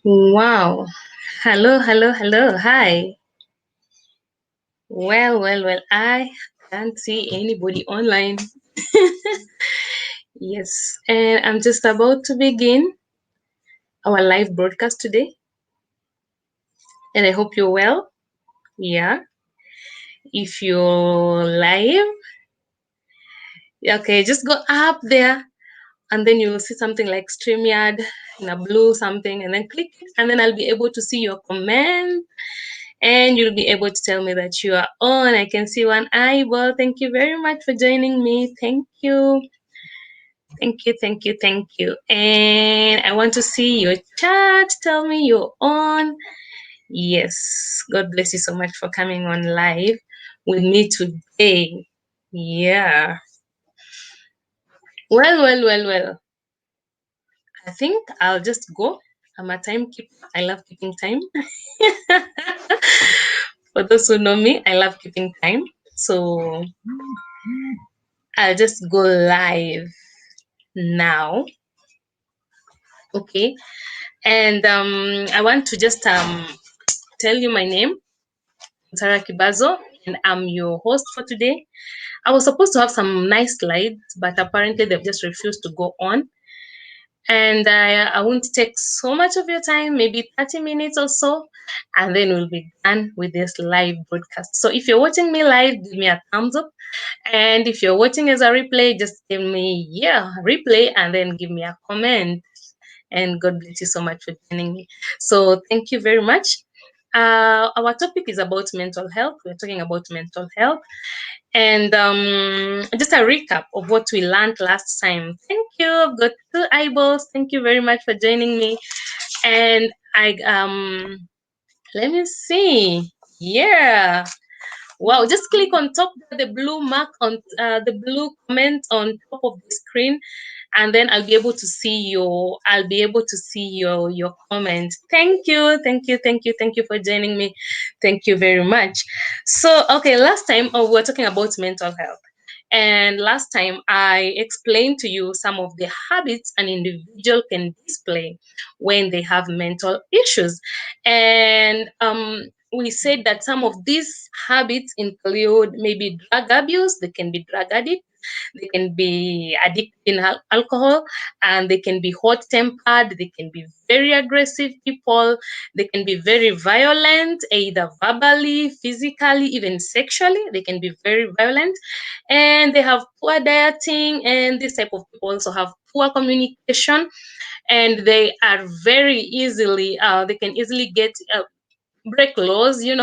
Wow. Hello, hello, hello. Hi. Well. I can't see anybody online. Yes. And I'm just about to begin our live broadcast today. And I hope you're well. Yeah. If you're live, okay, just go up there and then you'll see something like StreamYard in a blue something and then click it and then I'll be able to see your comment and you'll be able to tell me that you are on. I can see one eyeball. Thank you very much for joining me. Thank you. Thank you. And I want to see your chat. Tell me you're on. Yes. God bless you so much for coming on live with me today. Yeah. Well. I think I'll just go. I'm a timekeeper. I love keeping time. For those who know me, I love keeping time. So I'll just go live now. Okay. And I want to just tell you my name, Sarah Kibazo, and I'm your host for today. I was supposed to have some nice slides, but apparently they've just refused to go on. And I won't take so much of your time, maybe 30 minutes or so, and then we'll be done with this live broadcast. So if you're watching me live, give me a thumbs up. And if you're watching as a replay, just give me, replay, and then give me a comment. And God bless you so much for joining me. So thank you very much. Our topic is about mental health. We're talking about mental health. And just a recap of what we learned last time. Thank you. I've got two eyeballs. Thank you very much for joining me. And let me see. Yeah. Wow, just click on top the blue mark on the blue comment on top of the screen and then I'll be able to see your comment. Thank you for joining me. Thank you very much. So okay, last time we were talking about mental health. And last time I explained to you some of the habits an individual can display when they have mental issues. And we said that some of these habits include maybe drug abuse, they can be drug addict, they can be addicted in alcohol, and they can be hot tempered, they can be very aggressive people, they can be very violent, either verbally, physically, even sexually. They can be very violent, and they have poor dieting, and this type of people also have poor communication, and they are very easily they can easily get break laws, get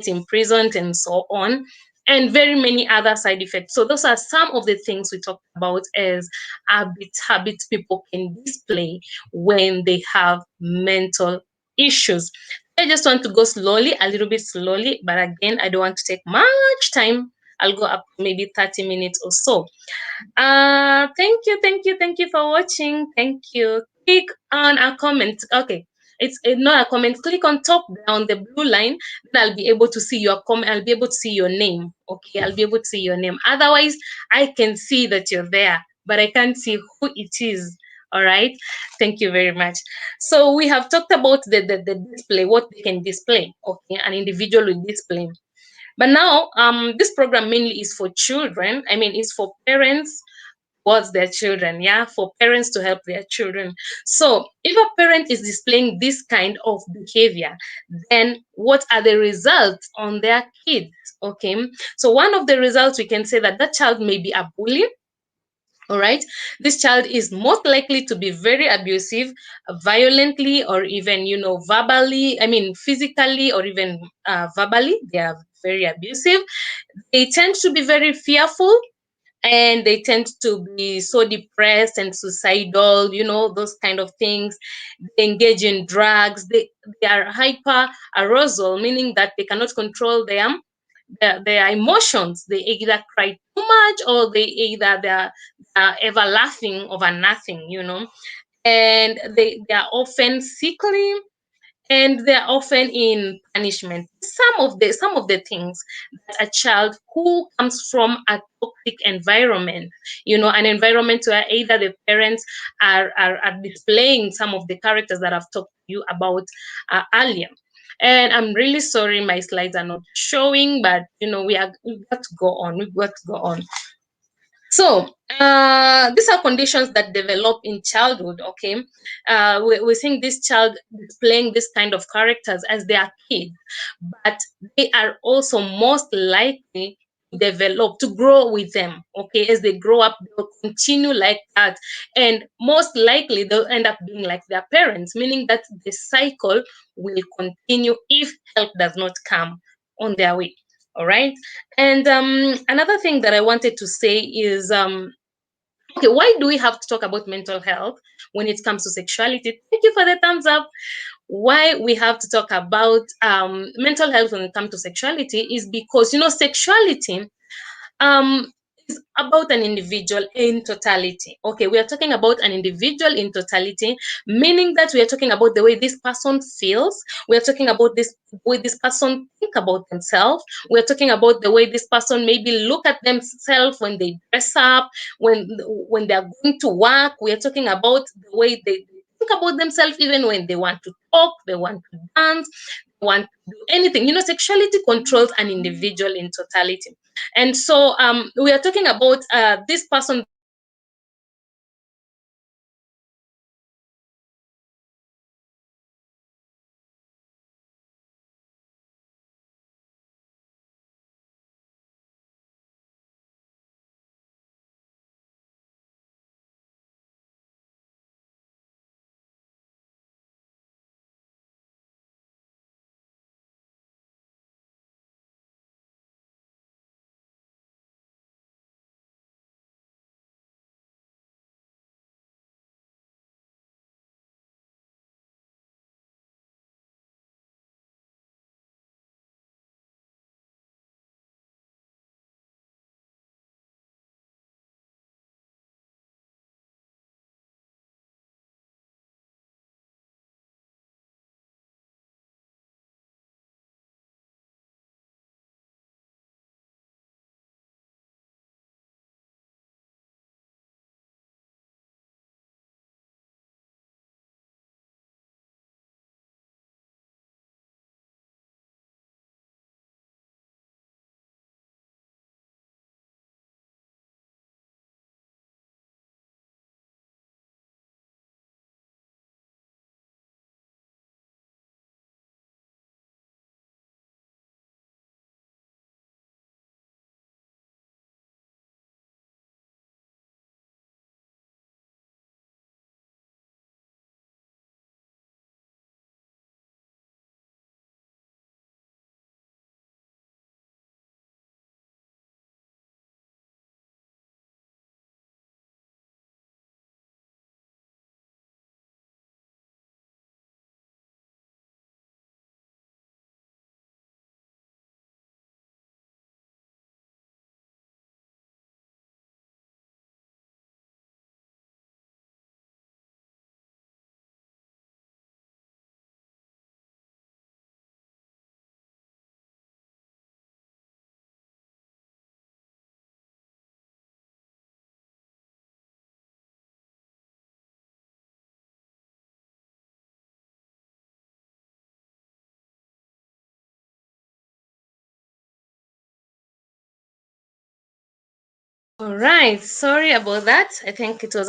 imprisoned and so on, and very many other side effects. So those are some of the things we talked about as habits people can display when they have mental issues. I just want to go slowly, a little bit slowly, but again, I don't want to take much time. I'll go up maybe 30 minutes or so. Thank you for watching. Thank you. Click on a comment. Okay, it's not a comment. Click on top there on the blue line. Then I'll be able to see your comment. I'll be able to see your name. Okay, I'll be able to see your name. Otherwise, I can see that you're there, but I can't see who it is. All right. Thank you very much. So we have talked about the display, what they can display. Okay, an individual will display. But now, this program mainly is for children. I mean, it's for parents towards their children, yeah, for parents to help their children. So if a parent is displaying this kind of behavior, then what are the results on their kids? Okay, so one of the results, we can say that that child may be a bully. All right, this child is most likely to be very abusive, violently, or even verbally, I mean physically, or even verbally. They are very abusive. They tend to be very fearful, and they tend to be so depressed and suicidal, those kind of things. They engage in drugs. They are hyper arousal, meaning that they cannot control their emotions. They either cry too much, or they're ever laughing over nothing, and they are often sickly, and they're often in punishment. Some of the things that a child who comes from a toxic environment, an environment where either the parents are displaying some of the characters that I've talked to you about earlier. And I'm really sorry my slides are not showing, but we've got to go on. We've got to go on. So these are conditions that develop in childhood. Okay, we're seeing this child displaying this kind of characters as they are kids, but they are also most likely to develop, to grow with them. Okay, as they grow up, they'll continue like that, and most likely they'll end up being like their parents, meaning that the cycle will continue if help does not come on their way. All right. And another thing that I wanted to say is, okay, why do we have to talk about mental health when it comes to sexuality? Thank you for the thumbs up. Why we have to talk about mental health when it comes to sexuality is because, sexuality um is about an individual in totality. Okay, we are talking about an individual in totality, meaning that we are talking about the way this person feels. We are talking about this way this person think about themselves. We are talking about the way this person maybe look at themselves when they dress up, when they are going to work. We are talking about the way they think about themselves, even when they want to talk, they want to dance, they want to do anything. Sexuality controls an individual in totality. And so we are talking about this person. All right, sorry about that. I think it was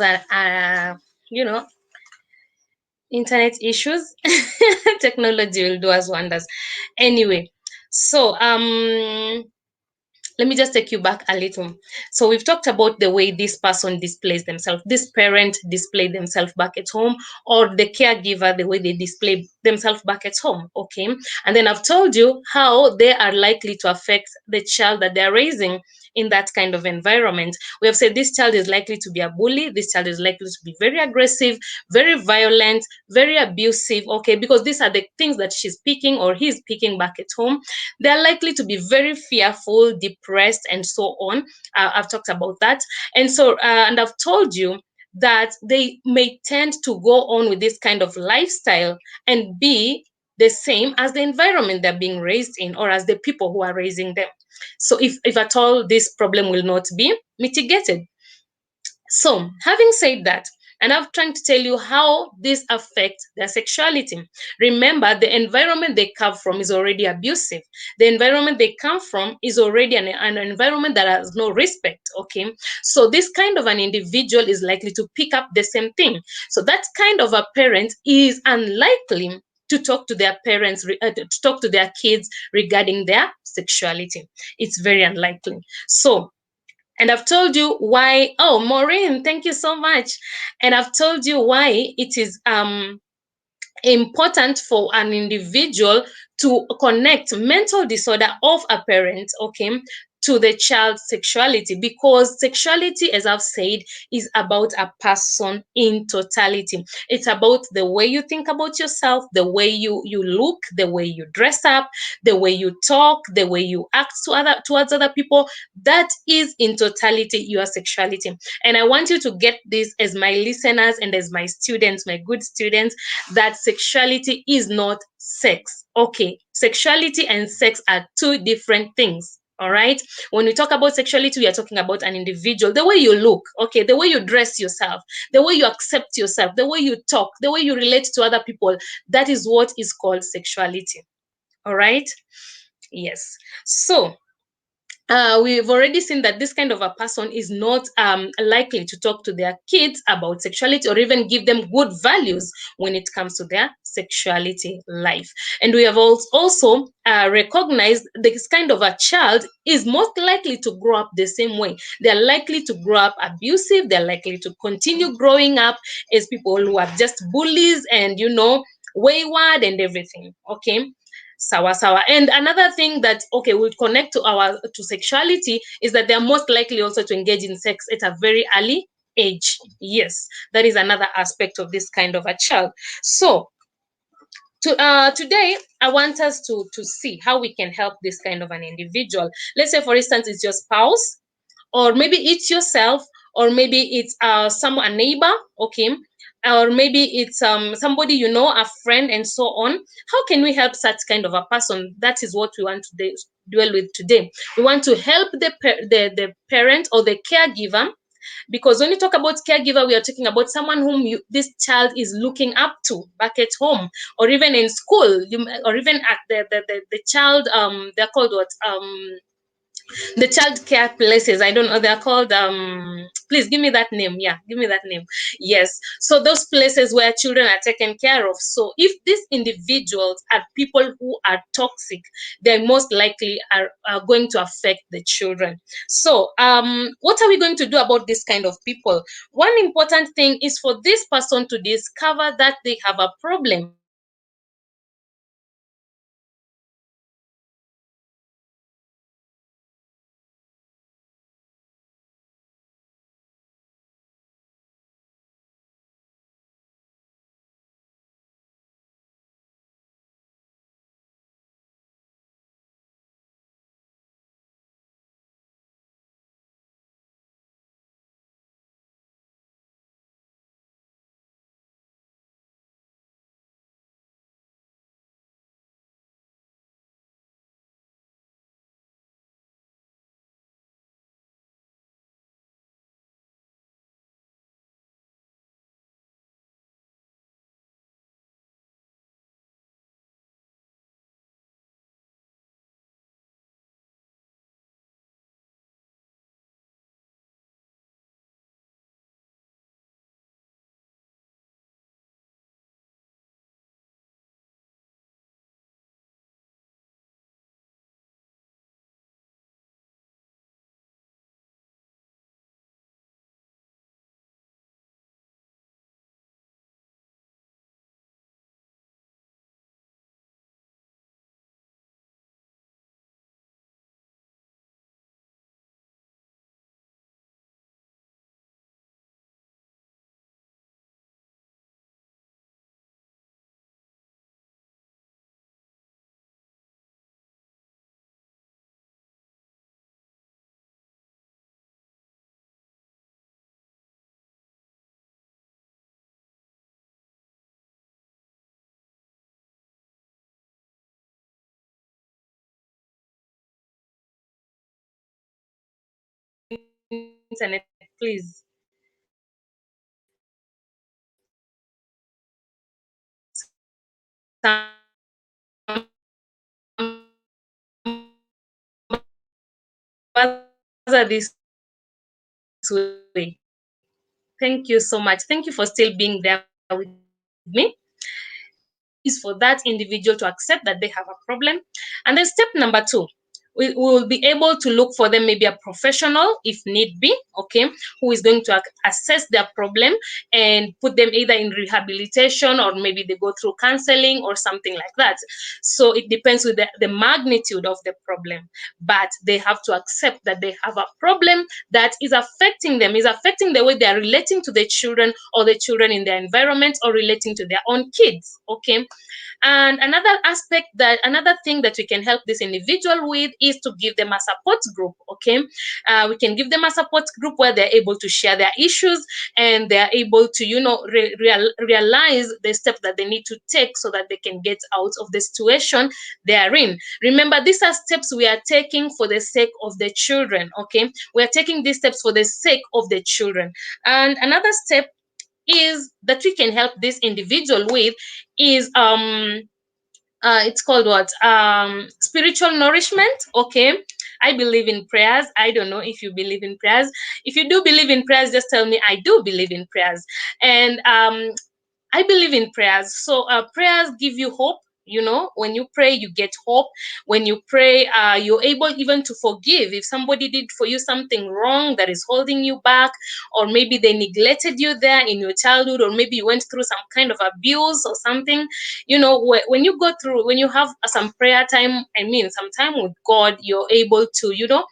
you know internet issues. Technology will do us wonders. Anyway, so let me just take you back a little. So we've talked about the way this person displays themselves, this parent display themselves back at home, or the caregiver, the way they display themselves back at home. Okay. And then I've told you how they are likely to affect the child that they're raising in that kind of environment. We have said this child is likely to be a bully, this child is likely to be very aggressive, very violent, very abusive. Okay, because these are the things that she's picking or he's picking back at home. They're likely to be very fearful, depressed, and so on. I've talked about that. And so, and I've told you that they may tend to go on with this kind of lifestyle and be the same as the environment they're being raised in, or as the people who are raising them. So if at all, this problem will not be mitigated. So, having said that, and I'm trying to tell you how this affects their sexuality. Remember, the environment they come from is already abusive. The environment they come from is already an environment that has no respect. Okay, so this kind of an individual is likely to pick up the same thing. So that kind of a parent is unlikely to talk to their parents, to talk to their kids regarding their sexuality. It's very unlikely. So, and I've told you why. Oh, Maureen, thank you so much. And I've told you why it is important for an individual to connect mental disorder of a parent, okay, to the child's sexuality, because sexuality, as I've said, is about a person in totality. It's about the way you think about yourself, the way you look, the way you dress up, the way you talk, the way you act towards other people. That is in totality your sexuality. And I want you to get this, as my listeners and as my students, my good students, that sexuality is not sex. Okay, sexuality and sex are two different things. All right. When we talk about sexuality, we are talking about an individual, the way you look, okay, the way you dress yourself, the way you accept yourself, the way you talk, the way you relate to other people. That is what is called sexuality. All right. Yes. So, we've already seen that this kind of a person is not likely to talk to their kids about sexuality, or even give them good values when it comes to their sexuality life. And we have also recognized this kind of a child is most likely to grow up the same way. They're likely to grow up abusive. They're likely to continue growing up as people who are just bullies and, wayward and everything. Okay. Sawa sawa. And another thing that, okay, will connect to sexuality is that they're most likely also to engage in sex at a very early age. Yes, that is another aspect of this kind of a child. So today I want us to see how we can help this kind of an individual. Let's say, for instance, it's your spouse, or maybe it's yourself, or maybe it's a neighbor, okay, or maybe it's somebody, a friend, and so on. How can we help such kind of a person? That is what we want to dwell with today. We want to help the parent or the caregiver, because when you talk about caregiver, we are talking about someone whom this child is looking up to back at home, or even in school, or even at the child, they're called what, the child care places. I don't know, they're called, please give me that name. Yeah, give me that name. Yes, so those places where children are taken care of. So if these individuals are people who are toxic, they most likely are going to affect the children. So what are we going to do about this kind of people? One important thing is for this person to discover that they have a problem. internet, please. Way. Thank you so much. Thank you for still being there with me. Is for that individual to accept that they have a problem. And then step number two, we will be able to look for them maybe a professional if need be, okay, who is going to assess their problem and put them either in rehabilitation or maybe they go through counseling or something like that. So it depends with the magnitude of the problem, but they have to accept that they have a problem that is affecting them, is affecting the way they are relating to the children or the children in their environment or relating to their own kids, okay. And another thing that we can help this individual with is to give them a support group, okay. We can give them a support group where they're able to share their issues and they're able to, realize the steps that they need to take so that they can get out of the situation they are in. Remember, these are steps we are taking for the sake of the children, okay. We are taking these steps for the sake of the children. And another step is that we can help this individual with is it's called what, spiritual nourishment, okay. I believe in prayers. I don't know if you believe in prayers. If you do believe in prayers, just tell me I do believe in prayers. And I believe in prayers. So prayers give you hope. When you pray, you get hope. When you pray, you're able even to forgive. If somebody did for you something wrong that is holding you back, or maybe they neglected you there in your childhood, or maybe you went through some kind of abuse or something, when you go through, when you have some prayer time, I mean, some time with God, you're able to, you're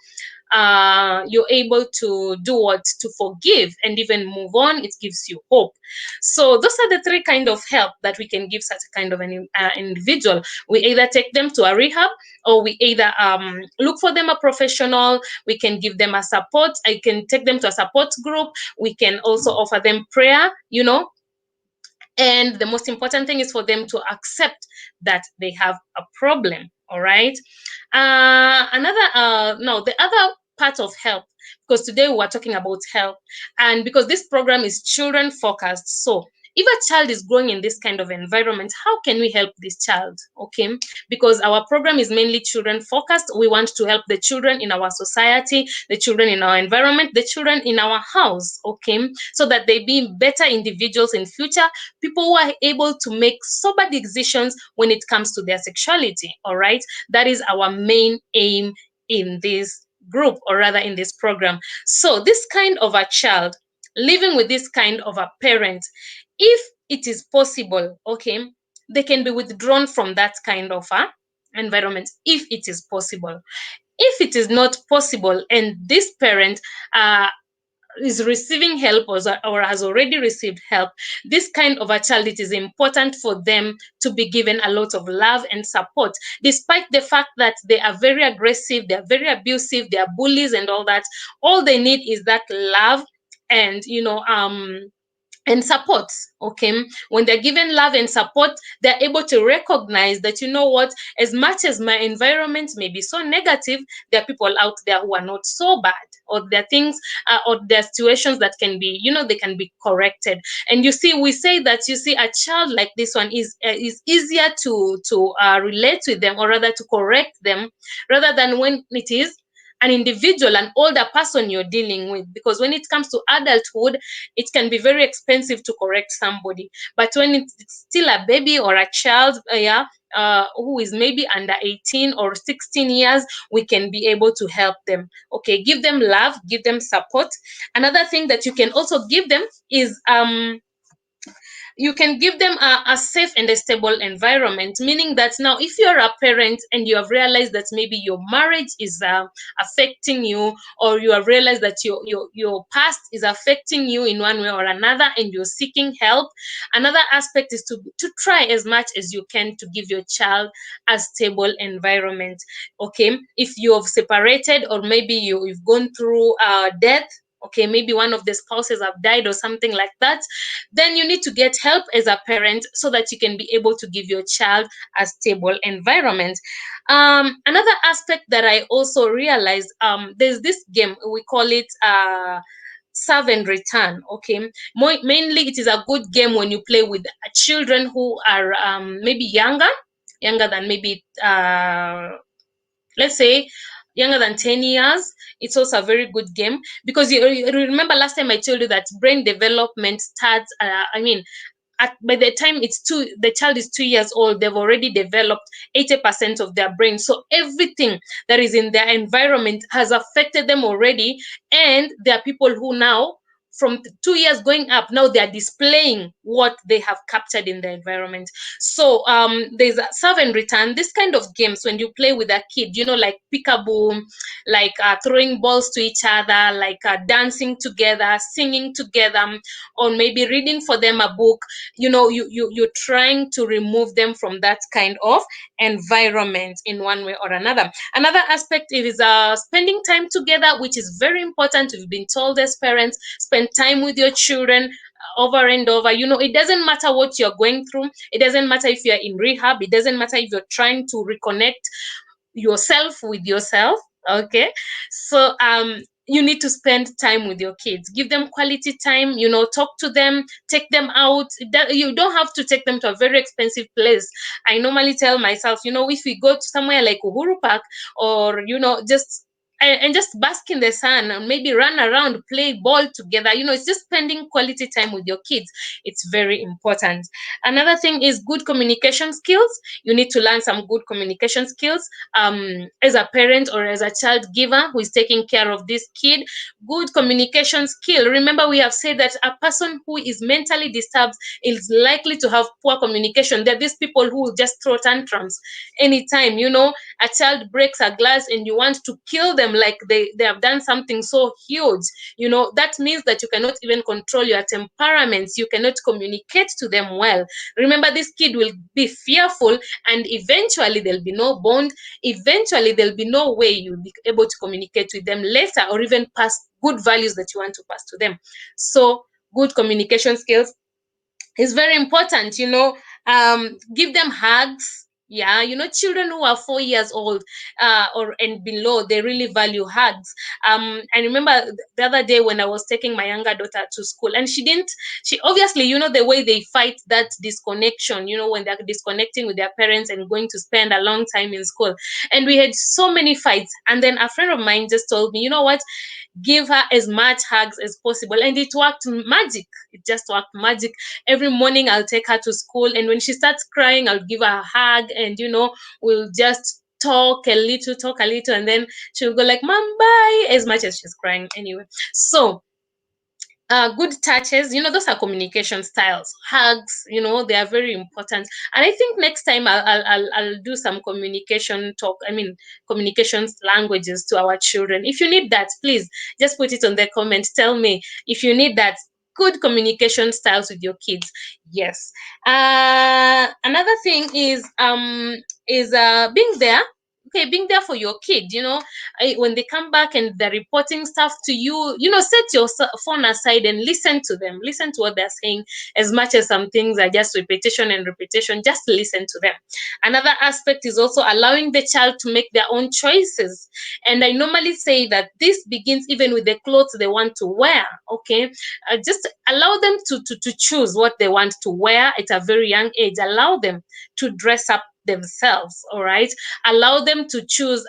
able to do what, to forgive and even move on. It gives you hope. So those are the three kind of help that we can give such a kind of an individual. We either take them to a rehab, or we either look for them a professional. We can give them a support. I can take them to a support group. We can also offer them prayer, and the most important thing is for them to accept that they have a problem. All right. The other part of help, because today we are talking about help, and because this program is children focused. So if a child is growing in this kind of environment, how can we help this child? Okay, because our program is mainly children focused. We want to help the children in our society, the children in our environment, the children in our house, okay, so that they be better individuals in future, people who are able to make sober decisions when it comes to their sexuality. All right, that is our main aim in this group, or rather in this program. So this kind of a child living with this kind of a parent, if it is possible, okay, they can be withdrawn from that kind of a environment if it is possible. If it is not possible and this parent is receiving help, or has already received help, this kind of a child, it is important for them to be given a lot of love and support, despite the fact that they are very aggressive, they are very abusive, they are bullies and all that. All they need is that love and and support, okay. When they're given love and support, they're able to recognize that, what, as much as my environment may be so negative, there are people out there who are not so bad, or there are things, or there are situations that can be, they can be corrected. And you see, we say that, you see, a child like this one is easier to relate with them, or rather to correct them, rather than when it is an individual, an older person you're dealing with. Because when it comes to adulthood, it can be very expensive to correct somebody. But when it's still a baby or a child, who is maybe under 18 or 16 years, we can be able to help them. Okay, give them love, give them support. Another thing that you can also give them is you can give them a safe and a stable environment, meaning that now if you're a parent and you have realized that maybe your marriage is affecting you, or you have realized that your past is affecting you in one way or another, and you're seeking help, another aspect is to try as much as you can to give your child a stable environment. Okay, if you have separated, or maybe you've gone through death, okay, maybe one of the spouses have died or something like that, then you need to get help as a parent so that you can be able to give your child a stable environment. Another aspect that I also realized, there's this game, we call it serve and return. Okay, mainly it is a good game when you play with children who are maybe younger than maybe let's say younger than 10 years. It's also a very good game because you remember last time I told you that brain development starts, by the time the child is 2 years old, they've already developed 80% of their brain. So everything that is in their environment has affected them already. And there are people who now, from 2 years going up, now they are displaying what they have captured in the environment. So there's a serve and return. This kind of games, when you play with a kid, like peekaboo, like throwing balls to each other, like dancing together, singing together, or maybe reading for them a book, you're trying to remove them from that kind of environment in one way or another. Another aspect is spending time together, which is very important. We've been told as parents, spend time with your children over and over. It doesn't matter what you're going through. It doesn't matter if you're in rehab. It doesn't matter if you're trying to reconnect yourself with yourself. Okay, so you need to spend time with your kids. Give them quality time. Talk to them, take them out. You don't have to take them to a very expensive place. I normally tell myself, if we go to somewhere like Uhuru Park, or just and just bask in the sun and maybe run around, play ball together. It's just spending quality time with your kids. It's very important. Another thing is good communication skills. You need to learn some good communication skills, as a parent or as a child giver who is taking care of this kid. Good communication skill. Remember, we have said that a person who is mentally disturbed is likely to have poor communication. There are these people who will just throw tantrums anytime. A child breaks a glass and you want to kill them, like they have done something so huge. That means that you cannot even control your temperaments. You cannot communicate to them well. Remember, this kid will be fearful, and eventually there'll be no bond. Eventually there'll be no way you'll be able to communicate with them later, or even pass good values that you want to pass to them. So good communication skills is very important. Give them hugs. Yeah, children who are 4 years old or and below, they really value hugs. I remember the other day when I was taking my younger daughter to school, and she obviously, the way they fight that disconnection, when they're disconnecting with their parents and going to spend a long time in school. And we had so many fights. And then a friend of mine just told me, you know what, give her as much hugs as possible. And it worked magic. It just worked magic. Every morning I'll take her to school, and when she starts crying, I'll give her a hug, and we'll just talk a little, and then she'll go like, "Mom, bye," as much as she's crying anyway. So good touches, those are communication styles. Hugs, they are very important. And I think next time I'll do some communication talk, communications languages to our children. If you need that, please just put it on the comments. Tell me if you need that. Good communication styles with your kids. Yes. Another thing is being there. Okay, being there for your kid. When they come back and they're reporting stuff to you, set your phone aside and listen to them. Listen to what they're saying. As much as some things are just repetition and repetition, just listen to them. Another aspect is also allowing the child to make their own choices. And I normally say that this begins even with the clothes they want to wear. Okay, just allow them to choose what they want to wear at a very young age. Allow them to dress up themselves. All right, allow them to choose,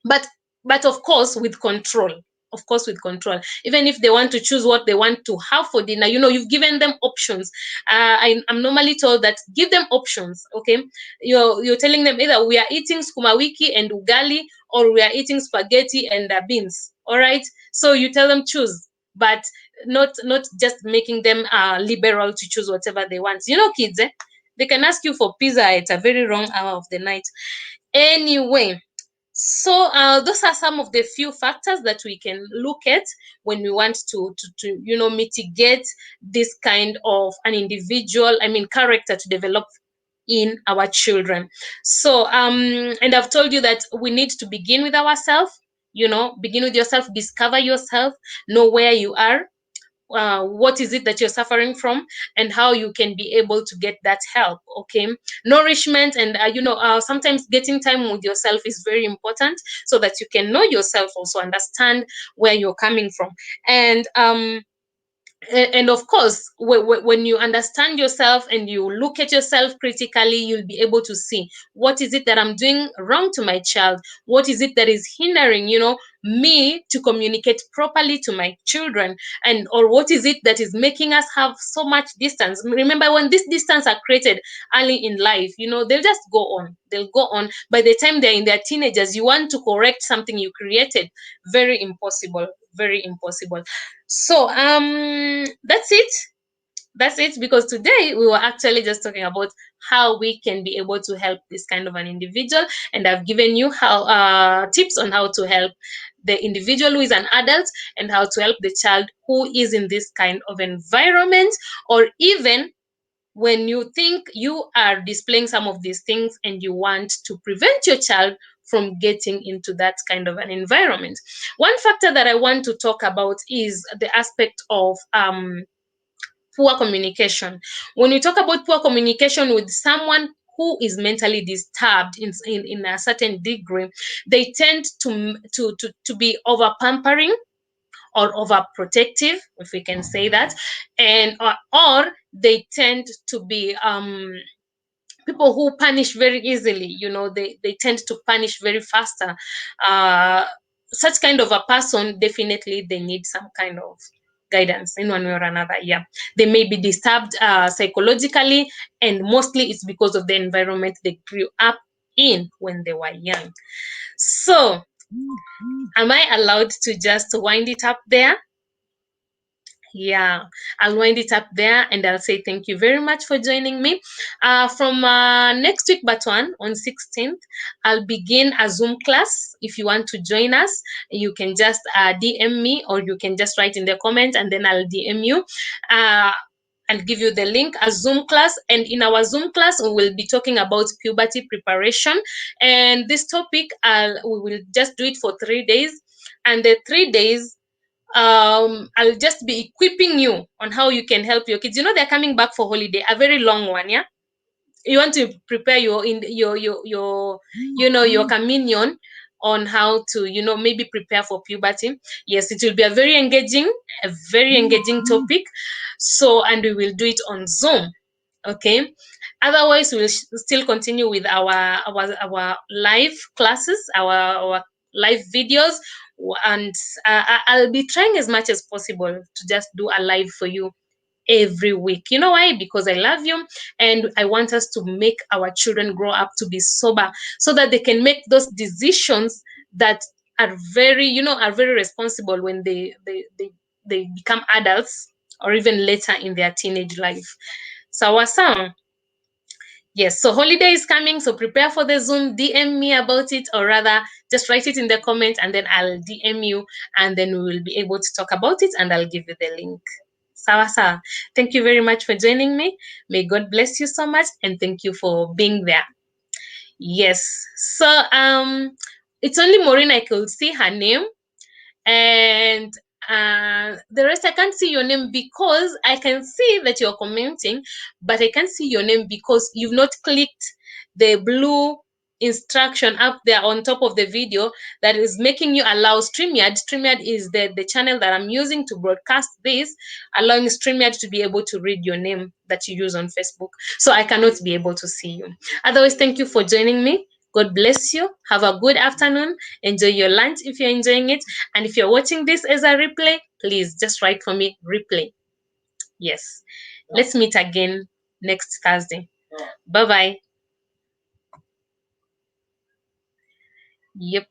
but of course with control. Of course with control. Even if they want to choose what they want to have for dinner, you've given them options. I'm normally told that give them options. Okay, you're telling them either we are eating skuma wiki and ugali, or we are eating spaghetti and beans. All right, so you tell them choose, but not just making them liberal to choose whatever they want. Kids, they can ask you for pizza at a very wrong hour of the night. Anyway, so those are some of the few factors that we can look at when we want to mitigate this kind of an individual, character to develop in our children. So and I've told you that we need to begin with ourselves. begin with yourself, discover yourself, know where you are, what is it that you're suffering from, and how you can be able to get that help. Okay, nourishment, and sometimes getting time with yourself is very important, so that you can know yourself, also understand where you're coming from. And of course, when you understand yourself and you look at yourself critically, you'll be able to see, what is it that I'm doing wrong to my child, what is it that is hindering me to communicate properly to my children, and or what is it that is making us have so much distance. Remember, when this distance are created early in life, they'll just go on. By the time they're in their teenagers, you want to correct something you created. Very impossible, very impossible. So that's it, because today we were actually just talking about how we can be able to help this kind of an individual, and I've given you how tips on how to help the individual who is an adult, and how to help the child who is in this kind of environment, or even when you think you are displaying some of these things and you want to prevent your child from getting into that kind of an environment. One factor that I want to talk about is the aspect of poor communication. When you talk about poor communication with someone who is mentally disturbed in a certain degree, they tend to be over pampering or overprotective, if we can say that, and or they tend to be people who punish very easily. They tend to punish very faster. Such kind of a person, definitely they need some kind of guidance in one way or another. Yeah, they may be disturbed psychologically, and mostly it's because of the environment they grew up in when they were young. So am I allowed to just wind it up there? Yeah, I'll wind it up there, and I'll say thank you very much for joining me. From next week, but on 16th, I'll begin a Zoom class. If you want to join us, you can just DM me, or you can just write in the comment, and then I'll DM you. I'll give you the link, a Zoom class. And in our Zoom class, we will be talking about puberty preparation. And this topic, we will just do it for 3 days. And the 3 days, I'll just be equipping you on how you can help your kids. They're coming back for holiday, a very long one, yeah. You want to prepare your communion on how to maybe prepare for puberty. Yes, it will be a very engaging topic. So, and we will do it on Zoom. Okay, otherwise we'll still continue with our live classes, our live videos. And I'll be trying as much as possible to just do a live for you every week. You know why? Because I love you, and I want us to make our children grow up to be sober, so that they can make those decisions that are very responsible when they become adults, or even later in their teenage life. Sawa sawa. Yes, so holiday is coming, so prepare for the Zoom. DM me about it, or rather, just write it in the comment, and then I'll DM you, and then we will be able to talk about it, and I'll give you the link. Sawa sawa. Thank you very much for joining me. May God bless you so much, and thank you for being there. Yes. So it's only Maureen I could see her name, and the rest I can't see your name, because I can see that you're commenting, but I can't see your name because you've not clicked the blue instruction up there on top of the video that is making you allow StreamYard. StreamYard is the channel that I'm using to broadcast this, allowing StreamYard to be able to read your name that you use on Facebook. So I cannot be able to see you. Otherwise, thank you for joining me. God bless you. Have a good afternoon. Enjoy your lunch if you're enjoying it. And if you're watching this as a replay, please just write for me replay. Yes. Let's meet again next Thursday. Bye bye. Yep.